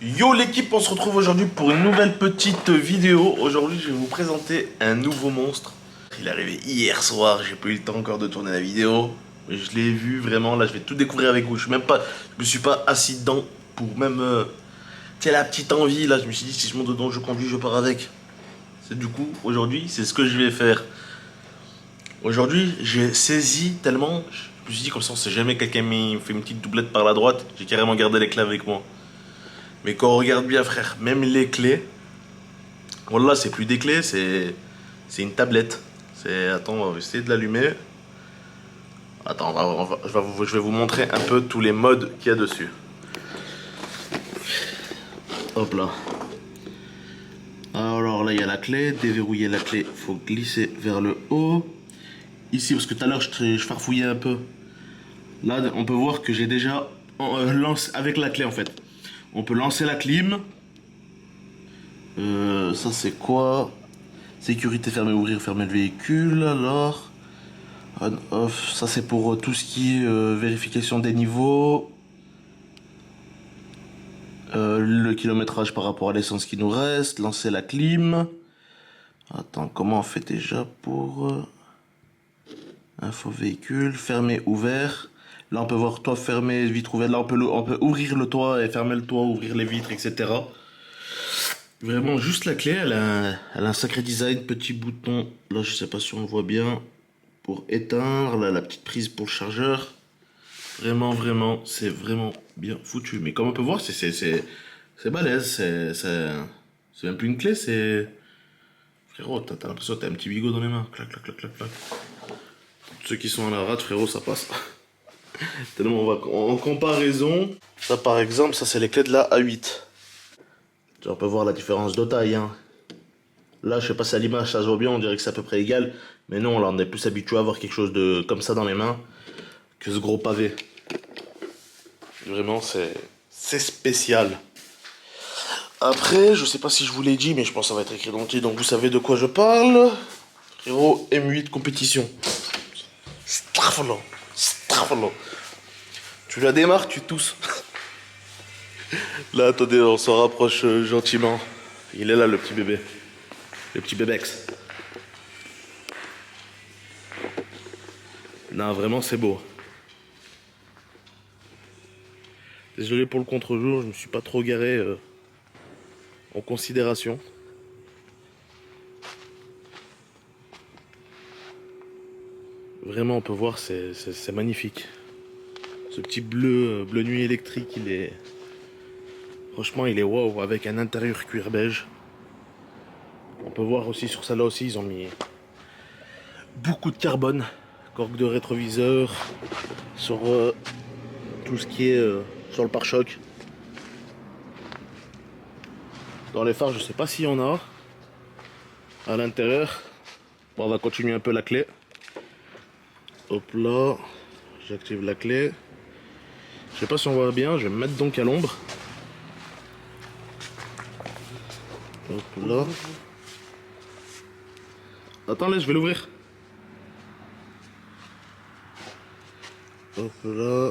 Yo l'équipe, on se retrouve aujourd'hui pour une nouvelle petite vidéo. Aujourd'hui, je vais vous présenter un nouveau monstre. Il est arrivé hier soir, j'ai pas eu le temps encore de tourner la vidéo. Mais je l'ai vu vraiment, là je vais tout découvrir avec vous. Je me suis pas assis dedans pour même... tu sais, la petite envie, là je me suis dit si je monte dedans, je conduis, je pars avec. C'est du coup, aujourd'hui, c'est ce que je vais faire. Aujourd'hui, j'ai saisi tellement... Je me suis dit comme ça, on sait jamais, quelqu'un me fait une petite doublette par la droite. J'ai carrément gardé les clés avec moi. Mais quand on regarde bien, frère, même les clés, voilà, c'est plus des clés, c'est une tablette. Attends, on va essayer de l'allumer. Attends, je vais vous montrer un peu tous les modes qu'il y a dessus. Hop là. Alors là, il y a la clé. Déverrouiller la clé, il faut glisser vers le haut. Ici, parce que tout à l'heure, je farfouillais un peu. Là, on peut voir que j'ai déjà lancé avec la clé en fait. On peut lancer la clim. Ça c'est quoi? Sécurité, fermer, ouvrir, fermer le véhicule. Alors, on off, ça c'est pour tout ce qui est vérification des niveaux. Le kilométrage par rapport à l'essence qui nous reste. Lancer la clim. Attends, comment on fait déjà pour info véhicule, fermer, ouvert. Là on peut voir toit fermé, vitre ouverte. Là on peut ouvrir le toit et fermer le toit, ouvrir les vitres, etc. Vraiment, juste la clé, elle a un sacré design, petit bouton, là je sais pas si on le voit bien, pour éteindre, là la petite prise pour le chargeur. Vraiment, c'est vraiment bien foutu. Mais comme on peut voir, c'est balèze, c'est même plus une clé, c'est... Frérot, t'as l'impression que t'as un petit bigot dans les mains, clac, clac, clac, clac, clac. Ceux qui sont à la rate, frérot, ça passe. Tellement on va... En comparaison, ça par exemple, ça c'est les clés de la A8. On peut voir la différence de taille, hein. Là, je sais pas si à l'image ça se voit bien, on dirait que c'est à peu près égal. Mais non, là, on est plus habitué à avoir quelque chose de comme ça dans les mains que ce gros pavé. Vraiment, c'est spécial. Après, je sais pas si je vous l'ai dit, mais je pense que ça va être écrit dans le titre, donc vous savez de quoi je parle. Frérot, M8 compétition. Strafolo. Tu la démarres, tu tousses. Là, attendez, on s'en rapproche gentiment. Il est là, le petit bébé. Le petit bébex. Non, vraiment, c'est beau. Désolé pour le contre-jour, je me suis pas trop garé en considération. Vraiment, on peut voir, c'est magnifique. Ce petit bleu nuit électrique, il est... Franchement, il est waouh, avec un intérieur cuir beige. On peut voir aussi sur celle-là aussi, ils ont mis beaucoup de carbone. Corque de rétroviseur, sur tout ce qui est sur le pare-choc. Dans les phares, je sais pas s'il y en a. À l'intérieur. Bon, on va continuer un peu la clé. Hop là. J'active la clé. Je sais pas si on voit bien, je vais me mettre donc à l'ombre. Hop là. Attends, je vais l'ouvrir. Hop là.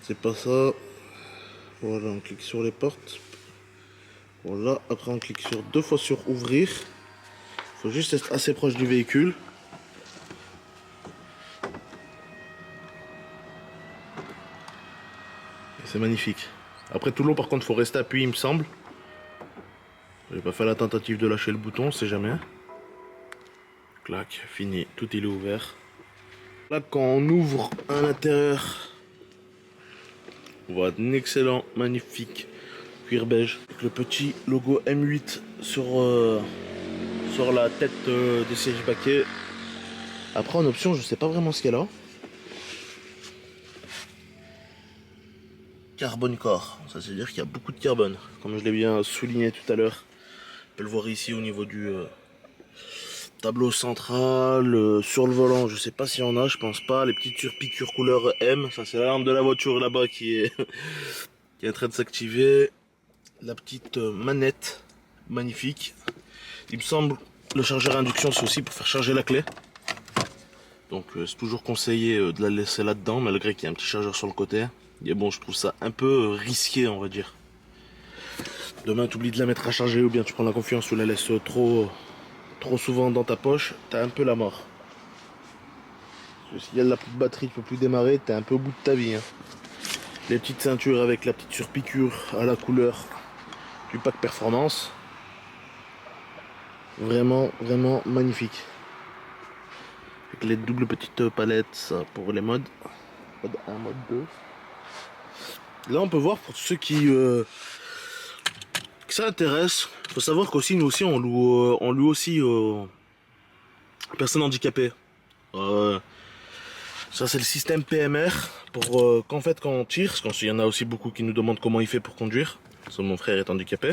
C'est pas ça. Voilà, on clique sur les portes. Voilà, après on clique sur deux fois sur ouvrir. Il faut juste être assez proche du véhicule. Et c'est magnifique. Après tout le long par contre il faut rester appuyé il me semble. J'ai pas fait la tentative de lâcher le bouton, on sait jamais. Clac, fini, tout il est ouvert. Là quand on ouvre à l'intérieur, on voit un excellent, magnifique cuir beige. Avec le petit logo M8 sur la tête des sièges baquets. Après en option je sais pas vraiment ce qu'elle a. Carbone core, ça veut dire qu'il y a beaucoup de carbone. Comme je l'ai bien souligné tout à l'heure. On peut le voir ici au niveau du tableau central, sur le volant, je sais pas s'il y en a, je pense pas. Les petites surpiqûres couleur M, ça c'est la lampe de la voiture là-bas qui est qui est en train de s'activer. La petite manette, magnifique. Il me semble le chargeur induction c'est aussi pour faire charger la clé. Donc c'est toujours conseillé de la laisser là-dedans malgré qu'il y a un petit chargeur sur le côté. Et bon, je trouve ça un peu risqué, on va dire. Demain, tu oublies de la mettre à charger ou bien tu prends la confiance, tu la laisses trop souvent dans ta poche, t'as un peu la mort. S'il y a de la batterie, tu peux plus démarrer, t'es un peu au bout de ta vie. Hein. Les petites ceintures avec la petite surpiqûre à la couleur du pack performance. Vraiment, vraiment magnifique. Avec les doubles petites palettes ça, pour les modes. Mode 1, mode 2. Là, on peut voir pour ceux qui que ça intéresse. Il faut savoir qu'aussi, nous aussi, on loue aussi personnes handicapées. Ça, c'est le système PMR pour qu'en fait, quand on tire, parce qu'il y en a aussi beaucoup qui nous demandent comment il fait pour conduire. Parce que mon frère est handicapé,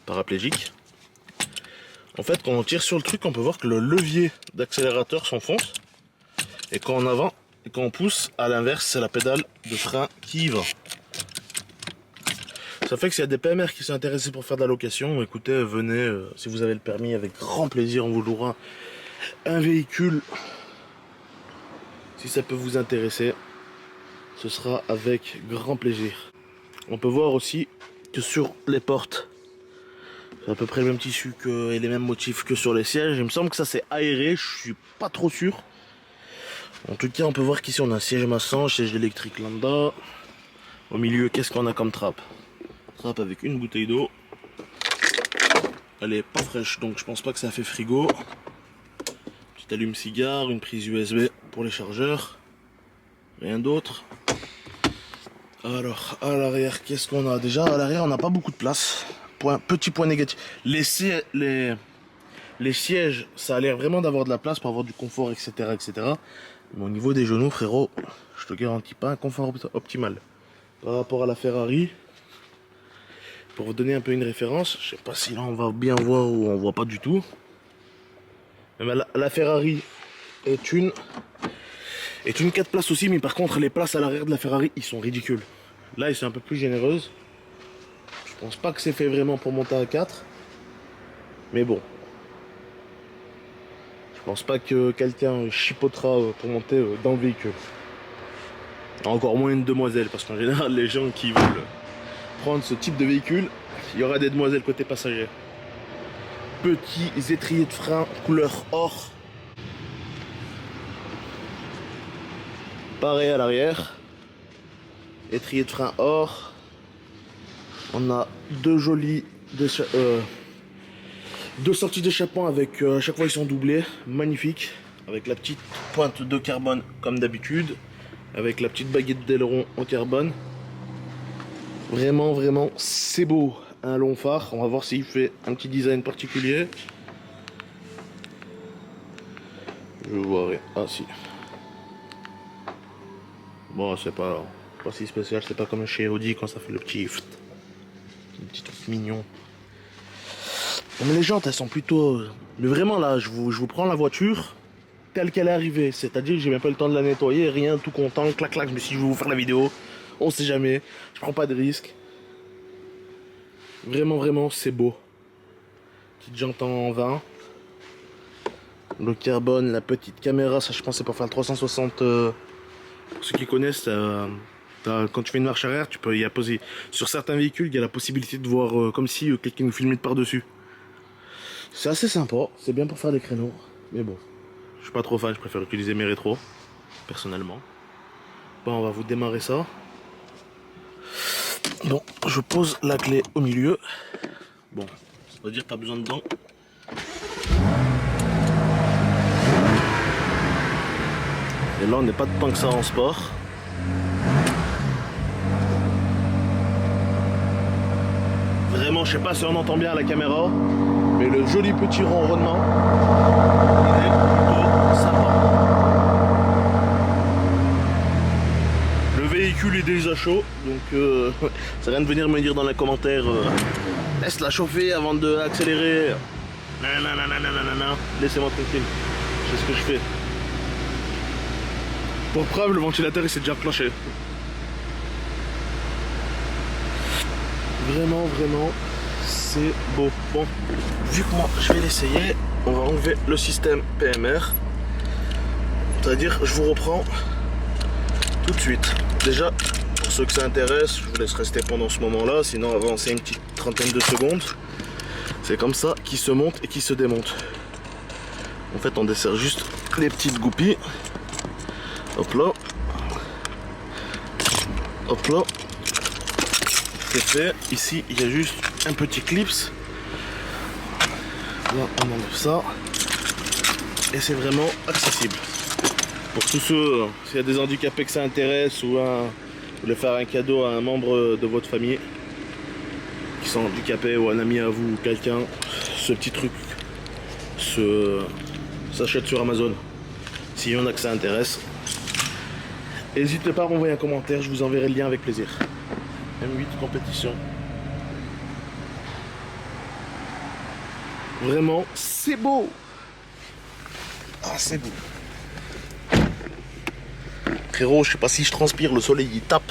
paraplégique. En fait, quand on tire sur le truc, on peut voir que le levier d'accélérateur s'enfonce. Et quand on avance, et quand on pousse, à l'inverse, c'est la pédale de frein qui y va. Ça fait que s'il y a des PMR qui sont intéressés pour faire de la location, écoutez, venez, si vous avez le permis, avec grand plaisir, on vous louera un véhicule. Si ça peut vous intéresser, ce sera avec grand plaisir. On peut voir aussi que sur les portes, c'est à peu près le même tissu et les mêmes motifs que sur les sièges. Il me semble que ça c'est aéré, je suis pas trop sûr. En tout cas, on peut voir qu'ici on a un siège maçon, siège électrique lambda. Au milieu, qu'est-ce qu'on a comme trappe? Trappe avec une bouteille d'eau. Elle est pas fraîche, donc je pense pas que ça fait frigo. Petit allume-cigare, une prise USB pour les chargeurs. Rien d'autre. Alors, à l'arrière, qu'est-ce qu'on a? Déjà, à l'arrière, on n'a pas beaucoup de place. Petit point négatif. Les sièges, ça a l'air vraiment d'avoir de la place pour avoir du confort, etc., etc. Mais au niveau des genoux, frérot, je te garantis pas un confort optimal. Par rapport à la Ferrari, pour vous donner un peu une référence, je sais pas si là on va bien voir ou on voit pas du tout. Mais la Ferrari est une 4 places aussi, mais par contre les places à l'arrière de la Ferrari, ils sont ridicules. Là, ils sont un peu plus généreuses. Je pense pas que c'est fait vraiment pour monter à 4. Mais bon. Je pense pas que quelqu'un chipotera pour monter dans le véhicule. Encore moins une demoiselle, parce qu'en général, les gens qui veulent prendre ce type de véhicule, il y aura des demoiselles côté passager. Petits étriers de frein couleur or. Pareil à l'arrière. Étrier de frein or. On a deux sorties d'échappement avec à chaque fois ils sont doublés, magnifique, avec la petite pointe de carbone comme d'habitude, avec la petite baguette d'aileron en carbone. Vraiment, vraiment, c'est beau. Un long phare, on va voir s'il fait un petit design particulier. Je vois rien. Ah si. Bon, c'est pas si spécial, c'est pas comme chez Audi quand ça fait le petit truc mignon. Mais les jantes, elles sont plutôt... Mais vraiment là, je vous prends la voiture telle qu'elle est arrivée. C'est-à-dire que j'ai même pas eu le temps de la nettoyer, rien, tout content, clac clac. Je me suis dit, je vais vous faire la vidéo. On sait jamais, je prends pas de risque. Vraiment, vraiment, c'est beau. Petite jante en 20. Le carbone, la petite caméra, ça je pense c'est pour faire le 360. Pour ceux qui connaissent, quand tu fais une marche arrière, tu peux y poser. Sur certains véhicules, il y a la possibilité de voir comme si quelqu'un nous filmait de par-dessus. C'est assez sympa, c'est bien pour faire des créneaux. Mais bon, je suis pas trop fan, je préfère utiliser mes rétros, personnellement. Bon, on va vous démarrer ça. Bon, je pose la clé au milieu. Bon, ça veut dire pas besoin de dents. Et là, on n'est pas de tant que ça en sport. Vraiment, je sais pas si on entend bien à la caméra, mais le joli petit ronronnement, il est plutôt sympa. Le véhicule est déjà chaud, donc ça vient de venir me dire dans les commentaires laisse-la chauffer avant d'accélérer. Non, laissez-moi tranquille, c'est ce que je fais. Pour preuve, le ventilateur il s'est déjà enclenché. Vraiment, vraiment, c'est beau. Bon, vu que moi je vais l'essayer, on va enlever le système PMR. C'est-à-dire, je vous reprends tout de suite. Déjà, pour ceux que ça intéresse, je vous laisse rester pendant ce moment-là, sinon avancez une petite trentaine de secondes. C'est comme ça qu'il se monte et qu'il se démonte. En fait, on dessert juste les petites goupilles. Hop là. Hop là. C'est fait. Ici, il y a juste un petit clips. Là, on enlève ça. Et c'est vraiment accessible. Pour tous ceux, s'il y a des handicapés que ça intéresse ou vous voulez faire un cadeau à un membre de votre famille qui sont handicapés ou un ami à vous ou quelqu'un, ce petit truc s'achète sur Amazon. S'il y en a que ça intéresse, n'hésitez pas à renvoyer un commentaire, je vous enverrai le lien avec plaisir. M8 compétition. Vraiment, c'est beau. Ah, c'est beau. Frérot, je sais pas si je transpire, le soleil il tape.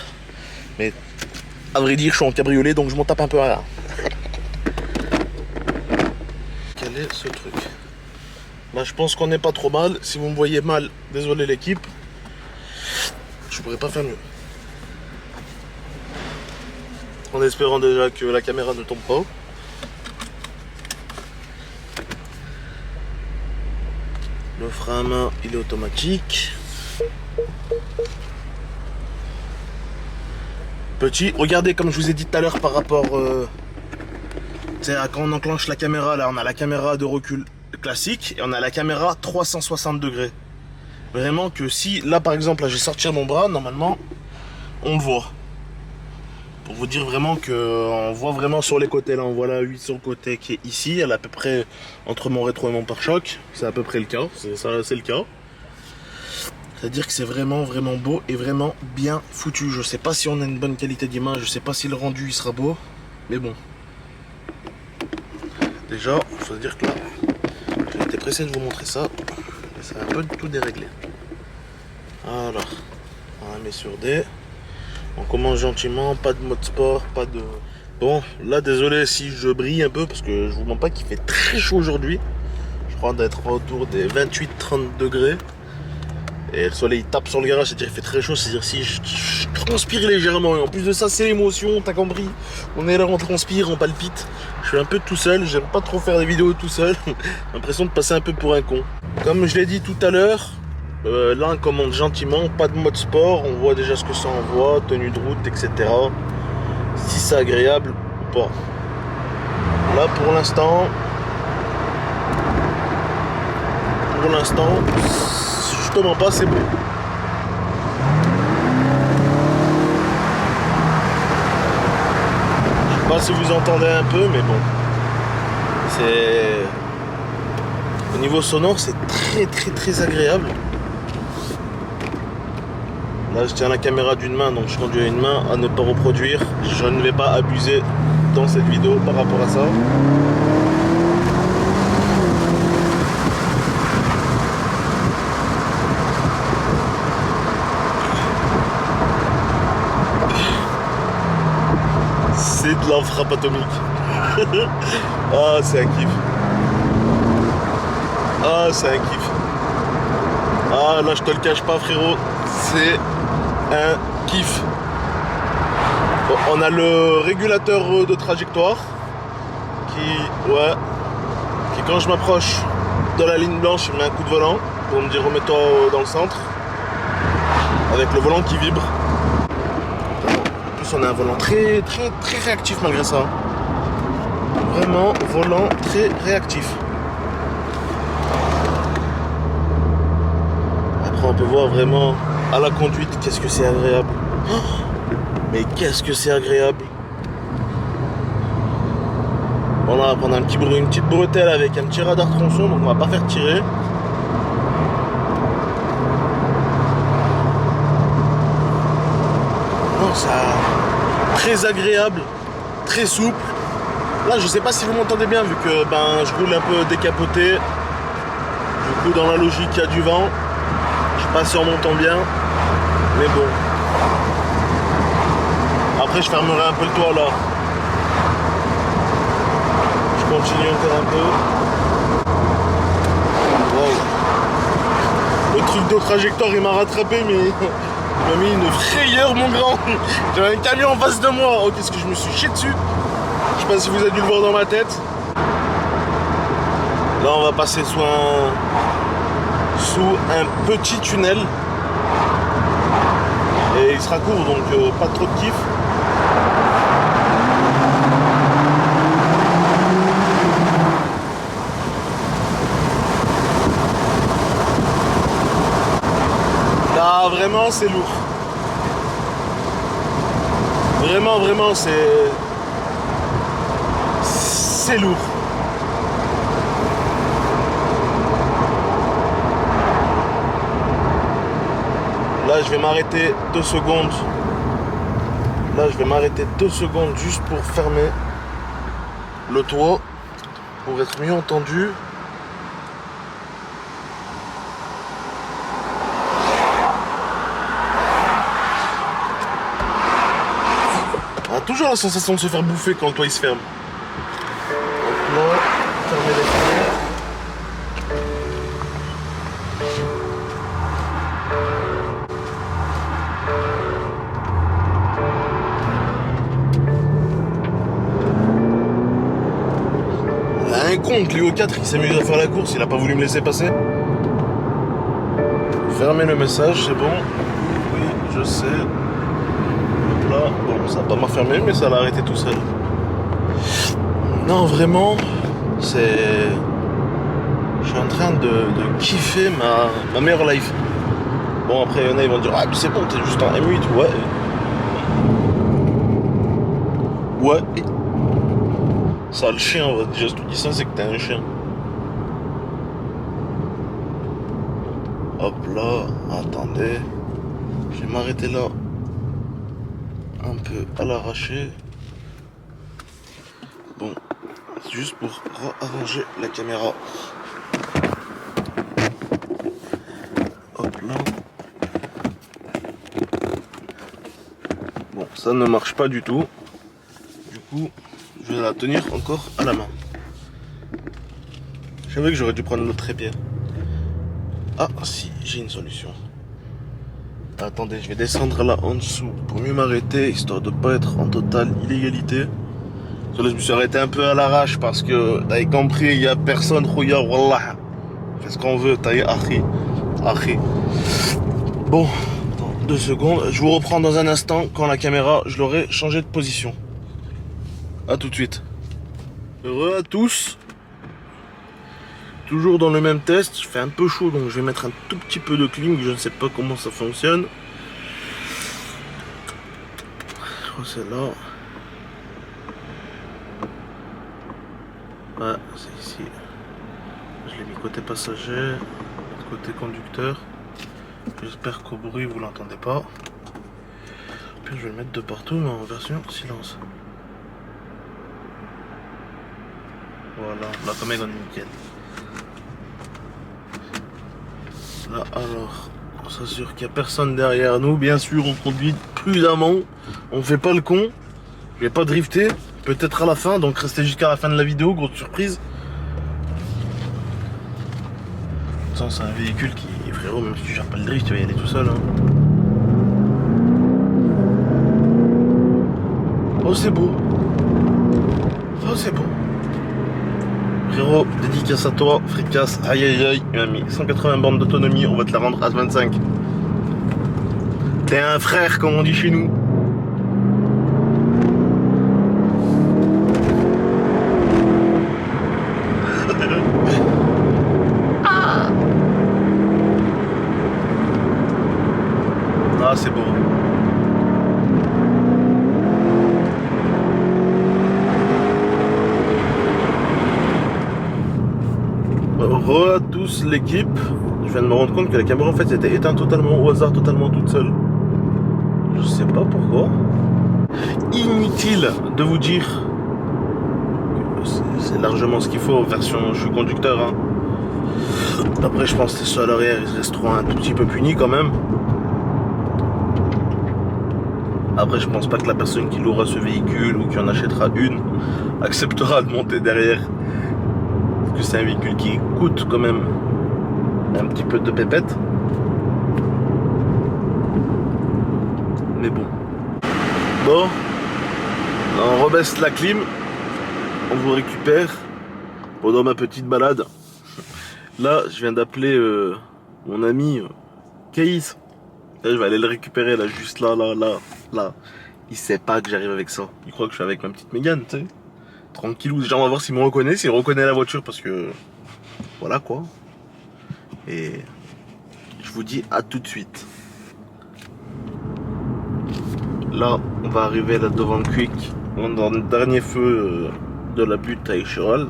Mais à vrai dire, je suis en cabriolet donc je m'en tape un peu à là. Quel est ce truc? Là, je pense qu'on n'est pas trop mal. Si vous me voyez mal, désolé l'équipe. Je pourrais pas faire mieux. En espérant déjà que la caméra ne tombe pas. Le frein à main, il est automatique. Petit, regardez comme je vous ai dit tout à l'heure par rapport quand on enclenche la caméra, là on a la caméra de recul classique et on a la caméra 360 degrés. Vraiment que si, là par exemple, là, je vais sortir mon bras, normalement on le voit. Pour vous dire vraiment qu'on voit vraiment sur les côtés, là on voit la 8 sur le côté qui est ici, elle est à peu près entre mon rétro et mon pare-choc, c'est à peu près le cas, c'est le cas. C'est-à-dire que c'est vraiment beau et vraiment bien foutu. Je sais pas si on a une bonne qualité d'image, je sais pas si le rendu il sera beau, mais bon. Déjà, il faut se dire que là, j'ai été pressé de vous montrer ça, et ça a un peu tout déréglé. Voilà, on la met sur D. On commence gentiment, pas de mode sport, pas de... Bon, là désolé si je brille un peu, parce que je vous mens pas qu'il fait très chaud aujourd'hui. Je crois d'être autour des 28-30 degrés. Et le soleil tape sur le garage, c'est-à-dire qu'il fait très chaud, c'est-à-dire si je transpire légèrement. Et en plus de ça, c'est l'émotion, t'as compris. On est là, on transpire, on palpite. Je suis un peu tout seul, j'aime pas trop faire des vidéos tout seul. J'ai l'impression de passer un peu pour un con. Comme je l'ai dit tout à l'heure, là on commande gentiment, pas de mode sport. On voit déjà ce que ça envoie, tenue de route, etc. Si c'est agréable ou pas. Là pour l'instant, justement pas, c'est beau. Je sais pas si vous entendez un peu, mais bon. C'est... Au niveau sonore, c'est très agréable. Là, je tiens la caméra d'une main, donc je conduis à une main, à ne pas reproduire. Je ne vais pas abuser dans cette vidéo par rapport à ça. C'est de la frappe atomique. Ah, c'est un kiff. Ah, c'est un kiff. Ah, là, je te le cache pas, frérot. C'est un kiff. Bon, on a le régulateur de trajectoire qui quand je m'approche de la ligne blanche, il met un coup de volant pour me dire remets-toi dans le centre. Avec le volant qui vibre. On a un volant très réactif malgré ça. Vraiment, volant très réactif. Après, on peut voir vraiment à la conduite qu'est-ce que c'est agréable. Oh, mais qu'est-ce que c'est agréable. Bon, là, on va prendre une petite bretelle avec un petit radar tronçon, donc on va pas faire tirer. Non, ça... Très agréable, très souple. Là, je sais pas si vous m'entendez bien vu que je roule un peu décapoté. Du coup, dans la logique, il y a du vent. Je sais pas si on m'entend bien, mais bon. Après, je fermerai un peu le toit là. Je continue encore un peu. Wow. Le truc de trajectoire, il m'a rattrapé, mais m'a mis une frayeur, mon grand. J'avais un camion en face de moi. Oh, qu'est-ce que je me suis chié dessus. Je sais pas si vous avez dû le voir dans ma tête. Là, on va passer sous un petit tunnel. Et il sera court, donc pas trop de kiff. Là, vraiment, c'est lourd. Vraiment, c'est lourd. Là, je vais m'arrêter 2 secondes. Là, je vais m'arrêter 2 secondes juste pour fermer le toit pour être mieux entendu. On a toujours la sensation de se faire bouffer quand le toit il se ferme. Donc là, fermer les fenêtres. Un con, Clio 4, il s'amuse à faire la course, il a pas voulu me laisser passer. Fermez le message, c'est bon. Oui, je sais. Hop là, bon, ça va pas m'a fermé, mais ça l'a arrêté tout seul. Non, vraiment, c'est... Je suis en train de kiffer ma meilleure life. Bon, après, il y en a, ils vont dire, ah, mais c'est bon, t'es juste en M8, ouais. Ouais. Ça, le chien, on va déjà, je te dis ça, c'est que t'es un chien. Hop là, attendez. Je vais m'arrêter là. Un peu à l'arraché. Bon, juste pour arranger la caméra. Hop là. Bon, ça ne marche pas du tout. Du coup, je vais la tenir encore à la main. Je savais que j'aurais dû prendre l'autre trépied. Ah, si, j'ai une solution. Attendez, je vais descendre là en dessous pour mieux m'arrêter, histoire de pas être en totale illégalité. Là, je me suis arrêté un peu à l'arrache parce que, t'avez compris, il n'y a personne, regarde, wallah. Fais ce qu'on veut, t'as akhi. Bon, attends, 2 secondes. Je vous reprends dans un instant quand la caméra, je l'aurai changé de position. A tout de suite. Heureux à tous. Toujours dans le même test. Je fais un peu chaud, donc je vais mettre un tout petit peu de clim. Je ne sais pas comment ça fonctionne. Je crois que c'est là. Ouais, c'est ici. Je l'ai mis côté passager, côté conducteur. J'espère qu'au bruit vous l'entendez pas. Puis je vais le mettre de partout, mais en version silence. Voilà, là comme elle est nickel. Là alors, on s'assure qu'il n'y a personne derrière nous. Bien sûr, on conduit prudemment. On fait pas le con. Je vais pas drifter. Peut-être à la fin, donc restez jusqu'à la fin de la vidéo, grosse surprise. Ça, c'est un véhicule qui, frérot, même si tu gères pas le drift, tu vas y aller tout seul. Hein. Oh, c'est beau. Oh, c'est beau. Frérot, dédicace à toi, fricasse, aïe aïe aïe, il m'a mis 180 bornes d'autonomie, on va te la rendre à 25. T'es un frère, comme on dit chez nous. Ah, c'est beau. Re à tous l'équipe. Je viens de me rendre compte que la caméra en fait était éteinte totalement au hasard, totalement toute seule. Je sais pas pourquoi. Inutile de vous dire que c'est largement ce qu'il faut, version je suis conducteur. Hein. Après je pense que ceux à l'arrière ils resteront un tout petit peu punis quand même. Après je pense pas que la personne qui louera ce véhicule ou qui en achètera une acceptera de monter derrière. Parce que c'est un véhicule qui coûte quand même un petit peu de pépette. Mais bon. Bon. On rebaisse la clim. On vous récupère pendant ma petite balade. Là, je viens d'appeler mon ami Caïs. Là, je vais aller le récupérer, là, juste là. Il sait pas que j'arrive avec ça. Il croit que je suis avec ma petite Mégane, tu sais. Tranquillou. Déjà, on va voir s'il me reconnaît, s'il reconnaît la voiture, parce que... Voilà, quoi. Et... je vous dis à tout de suite. Là, on va arriver là devant le Quick. On est dans le dernier feu de la butte à Échirol.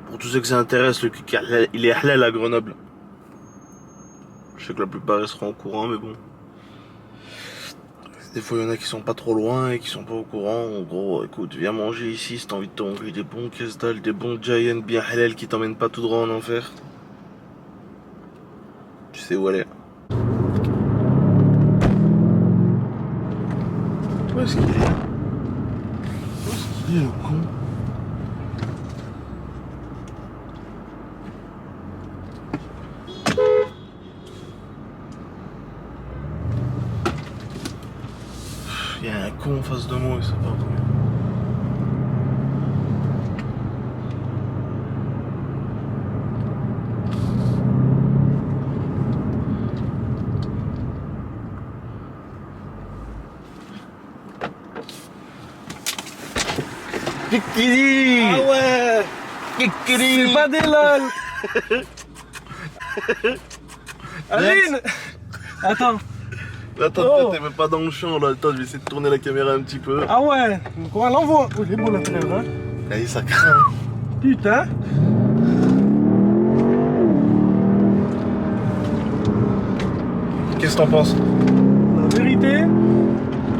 Pour tous ceux que ça intéresse, le Quick, il est halal à Grenoble. Je sais que la plupart ils seront au courant, mais bon. Des fois, il y en a qui sont pas trop loin et qui sont pas au courant. En gros, écoute, viens manger ici si t'as envie de te manger des bons quesdal, des bons giants bien halal qui t'emmènent pas tout droit en enfer. Tu sais où aller. Où est-ce qu'il est? Où est-ce qu'il est, le con? Il y a un con en face de moi, c'est pas vrai. Kikiri! Ah ouais! Kikiri! C'est pas des lol! Aline! Attends! Attends, Oh. t'es même pas dans le champ là. Attends, je vais essayer de tourner la caméra un petit peu. Ah ouais! Comment l'envoie? Oh, il est beau l'intérieur, hein? Allez, ça craint. Putain! Qu'est-ce que t'en penses? La vérité,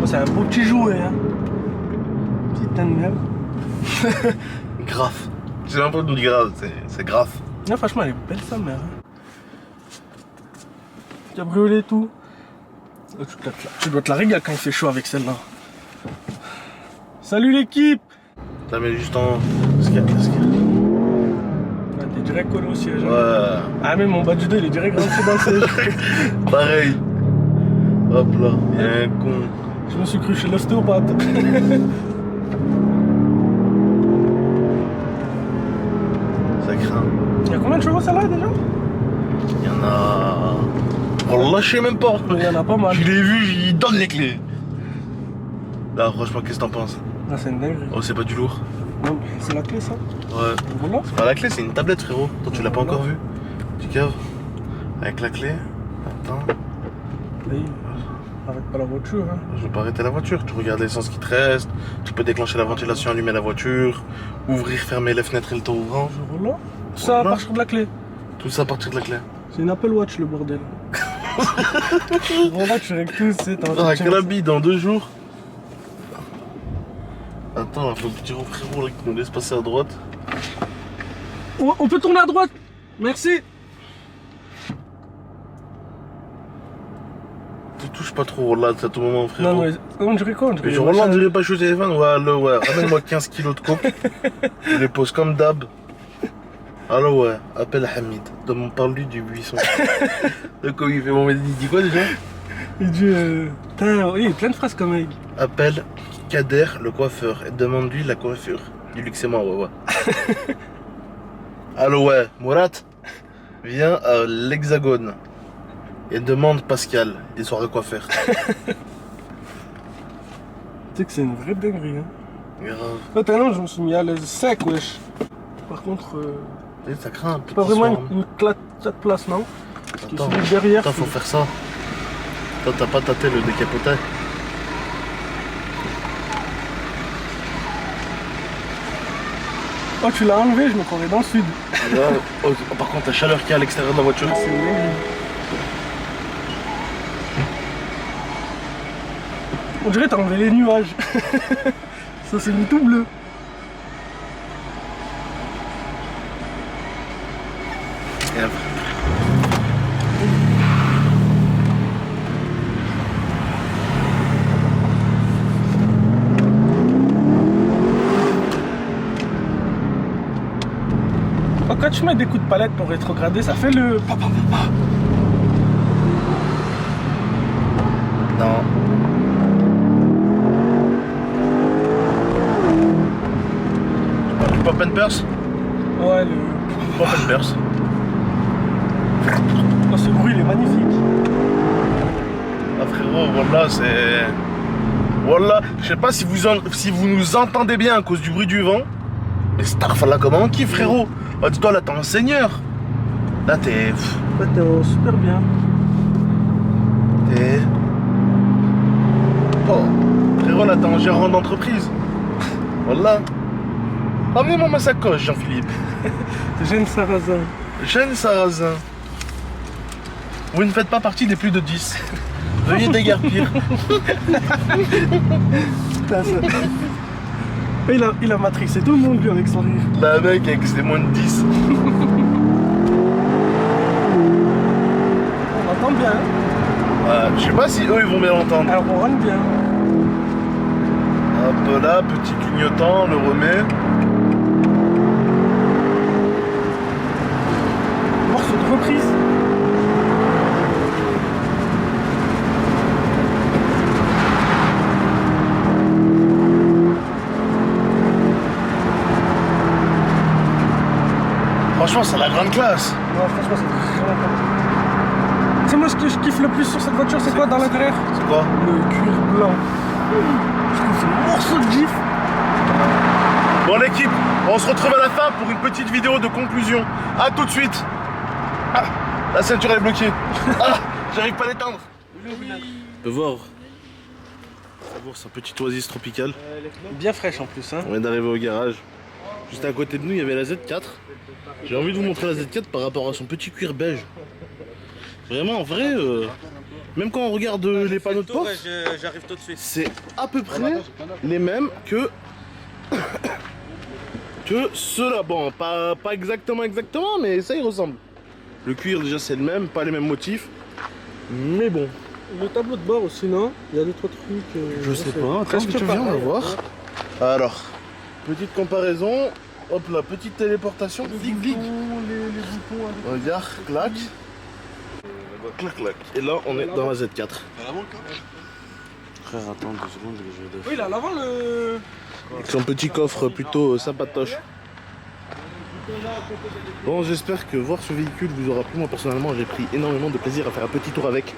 oh, c'est un beau petit jouet, hein? Petite animal. Grave. C'est même pas du grave, c'est grave. Non, franchement, elle est belle sa mère. Hein? Cabriolet et tout. Oh, tu dois te la régaler quand il fait chaud avec celle-là. Salut l'équipe! Ça met juste en. Qu'est-ce qu'il y a? Ah, t'es direct collé au siège. Hein? Ouais. Ah, mais mon bas du dos, il est direct rentré dans le siège. Pareil. Hop là, il y a un con. Je me suis cru chez l'ostéopathe. Ça craint. Il y a combien de chevaux celle-là déjà? Il y en a. On le lâchait même pas. Il y en a pas mal. Je l'ai vu, il donne les clés. Là, franchement, qu'est-ce que t'en penses? Ah, c'est une dinguerie. Oh, c'est pas du lourd. Non, c'est la clé ça. Ouais. Voilà. C'est pas la clé, c'est une tablette, frérot. Toi, tu l'as pas encore vu. Tu caves. Avec la clé. Attends. Oui. Arrête pas la voiture. Hein. Je veux pas arrêter la voiture. Tu regardes l'essence qui te reste. Tu peux déclencher la ventilation, allumer la voiture. Ouvrir, fermer les fenêtres et le tour ouvrant. Voilà. Tout ça à Voilà. partir de la clé. Tout ça à partir de la clé. C'est une Apple Watch le bordel. Voilà, tu règles tout, c'est Attends, avec la bille dans 2 jours. Attends, il faut que tu dire au frérot là, qui nous laisse passer à droite. On peut tourner à droite. Merci. Tu touches pas trop là, c'est à tout moment, frérot. Non, mais on dirait quoi? On dirait Mais je Roland, on dirait pas, je suis au téléphone. Ouais, allô, ouais. Ramène-moi 15 kilos de coke. Je les pose comme d'hab. Allô, ouais. Appelle Hamid. Parle-lui du buisson. De quoi il fait mon il dit quoi déjà? Il dit putain, oui, il y a plein de phrases comme mec. Appelle Kader, le coiffeur, et demande-lui la coiffure. Dis-lui que c'est moi, ouais, ouais. Allô, ouais. Mourat, viens à l'Hexagone. Et demande Pascal, des soirées coiffeurs. Tu sais que c'est une vraie dinguerie. Hein. Grave. Là, tellement je me suis mis à l'aise sec, wesh. Par contre, Ça craint un peu. c'est pas vraiment une 4 places, non? Parce que Attends, celui derrière. attends, faut faire ça. Toi, t'as pas tâté le décapotage. Oh, tu l'as enlevé, je me croirais dans le sud. Oh, par contre, la chaleur qu'il y a à l'extérieur de la voiture. C'est une dinguerie. On dirait que t'as enlevé les nuages. Ça s'est mis tout bleu. Et après. Oh, quand tu mets des coups de palette pour rétrograder, ça fait le... Pop and Purse? Ouais, Pop and Purse. Oh, ce bruit il est magnifique. Ah frérot, voilà, c'est... Voilà, je sais pas si vous nous entendez bien à cause du bruit du vent. Mais Starfall, comment on kiffe, frérot. Oh, dis-toi, là, t'es un seigneur. Là, t'es... Ouais, t'es super bien. T'es... Oh, frérot, là, t'es un gérant d'entreprise. Voilà. Ramenez-moi ma sacoche, Jean-Philippe. Jeune Sarrazin. Jeune Sarrazin. Vous ne faites pas partie des plus de 10. Veuillez déguerpir. Putain, ça... Il a matrixé tout le monde, lui, avec son rire. Bah mec, avec ses moins de 10. On entend bien. Hein. Je sais pas si eux, ils vont bien l'entendre. Alors, on rentre bien. Hop là, petit clignotant, on le remet. Morceau de reprise. Franchement, c'est la grande classe. Ouais, franchement, c'est vraiment pas mal. Tu sais, moi, ce que je kiffe le plus sur cette voiture, c'est quoi dans l'intérieur? C'est quoi? Le cuir blanc. Je trouve ce morceau de gif. Bon l'équipe, on se retrouve à la fin pour une petite vidéo de conclusion. A tout de suite. Ah, la ceinture est bloquée. Ah, j'arrive pas à l'éteindre. On peut voir. C'est un petit oasis tropical. Bien fraîche en plus, hein. On vient d'arriver au garage. Juste à côté de nous, il y avait la Z4. J'ai envie de vous montrer la Z4 par rapport à son petit cuir beige. Vraiment, en vrai, même quand on regarde les panneaux de porte, j'arrive tout de suite. c'est à peu près les mêmes que ceux-là. Bon, pas exactement, mais ça y ressemble. Le cuir déjà c'est le même, pas les mêmes motifs, mais bon. Le tableau de bord aussi, non? Il y a d'autres trucs. Je sais pas, attends, presque tu viens, on va pareil. voir. Alors, petite comparaison, hop là, petite téléportation, flic flic. Les boutons. Regarde, clac. Clac clac. Et là on est dans la Z4. Frère, attends 2 secondes, je vais Oui, là, à l'avant, le. avec son petit coffre plutôt sympatoche. Bon, j'espère que voir ce véhicule vous aura plu. Moi personnellement, j'ai pris énormément de plaisir à faire un petit tour avec.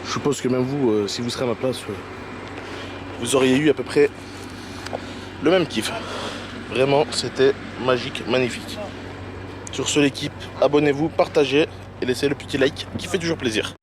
Je suppose que même vous, si vous serez à ma place, vous auriez eu à peu près le même kiff. Vraiment, c'était magique, magnifique. Sur ce, l'équipe, abonnez-vous, partagez et laissez le petit like qui fait toujours plaisir.